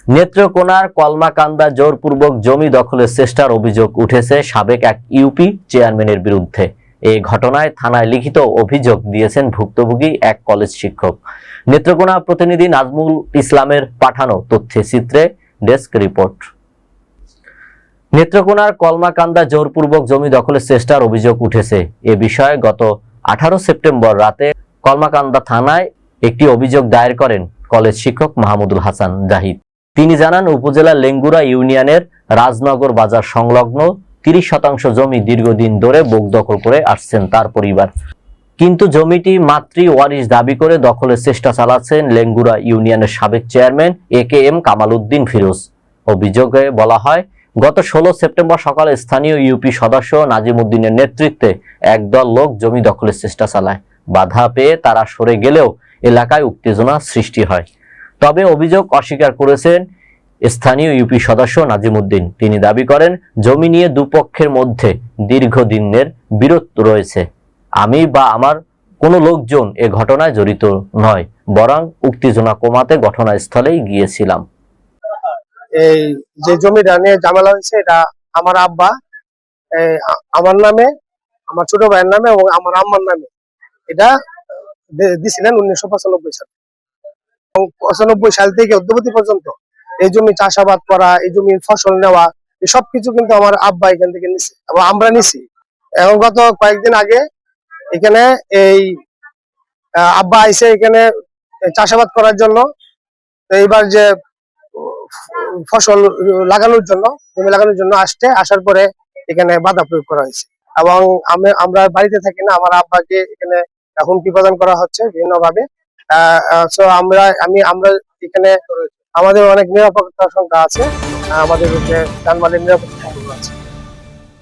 নেত্রকোনার কলমাকান্দা জোরপূর্বক জমি দখলের চেষ্টার অভিযোগ উঠেছে সাবেক এক ইউপি চেয়ারম্যানের বিরুদ্ধে। এই ঘটনায় থানায় লিখিত অভিযোগ দিয়েছেন ভুক্তভোগী এক কলেজ শিক্ষক। নেত্রকোনা প্রতিনিধি নাজমুল ইসলামের পাঠানো তথ্যচিত্রে ডেস্ক রিপোর্ট। নেত্রকোনার কলমাকান্দা জোরপূর্বক জমি দখলের চেষ্টার অভিযোগ উঠেছে। এ বিষয়ে গত 18 সেপ্টেম্বর রাতে কলমাকান্দা থানায় একটি অভিযোগ দায়ের করেন কলেজ শিক্ষক মাহমুদুল হাসান জাহিদ। তিনি জানান, উপজেলার লেঙ্গুরা ইউনিয়নের রাজনগর বাজার সংলগ্ন 30% জমি দীর্ঘদিন ধরে দখল করে আসছেন তার পরিবার। কিন্তু জমিটি মাতৃ ওয়ারিশ দাবি করে দখলের চেষ্টা চালাচ্ছেন লেঙ্গুরা ইউনিয়নের সাবেক চেয়ারম্যান AKM কামাল উদ্দিন ফিরোজ। অভিযোগে বলা হয়, গত 16 সেপ্টেম্বর সকালে স্থানীয় ইউপি সদস্য নাজিম উদ্দিনের নেতৃত্বে একদল লোক জমি দখলের চেষ্টা চালায়। বাধা পেয়ে তারা সরে গেলেও এলাকায় উত্তেজনা সৃষ্টি হয়। তবে অভিযোগ অস্বীকার করেছেন স্থানীয় ইউপি সদস্য নাজিম উদ্দিন। তিনি দাবি করেন, জমি নিয়ে দুপক্ষের মধ্যে দীর্ঘদিনের বিরোধ রয়েছে। আমি বা আমার কোনো লোকজন এ ঘটনায় জড়িত নয়, বরং উত্তেজনা কমাতে ঘটনাস্থলেই গিয়েছিলাম। এই যে জমিটা নিয়ে ঝামেলা হয়েছে, এটা আমার আব্বা আমার নামে, আমার ছোট ভাইয়ের নামে এবং আমার আম্মার নামে এটা দিছিলেন 1995 সালে। 95 সাল থেকে অদ্যাবধি পর্যন্ত এই জমি চাষাবাদ করা, এই জমির ফসল নেওয়া, এই সবকিছু কিন্তু আমার আব্বা এখান থেকে নিছে এবং আমরা নিছি। এবং গত কয়েকদিন আগে এখানে এই আব্বা আইসে এখানে চাষাবাদ করার জন্য। এইবার যে ফসল লাগানোর জন্য, জমি লাগানোর জন্য আসার পরে এখানে বাধা প্রয়োগ করা হয়েছে এবং আমরা বাড়িতে থাকি না, আমার আব্বাকে এখানে হুমকি প্রদান করা হচ্ছে বিভিন্ন ভাবে। আমরা এখানে আমাদের অনেক নিরাপত্তা সংখ্যা আছে, আমাদের যানবাহনের নিরাপত্তা আছে।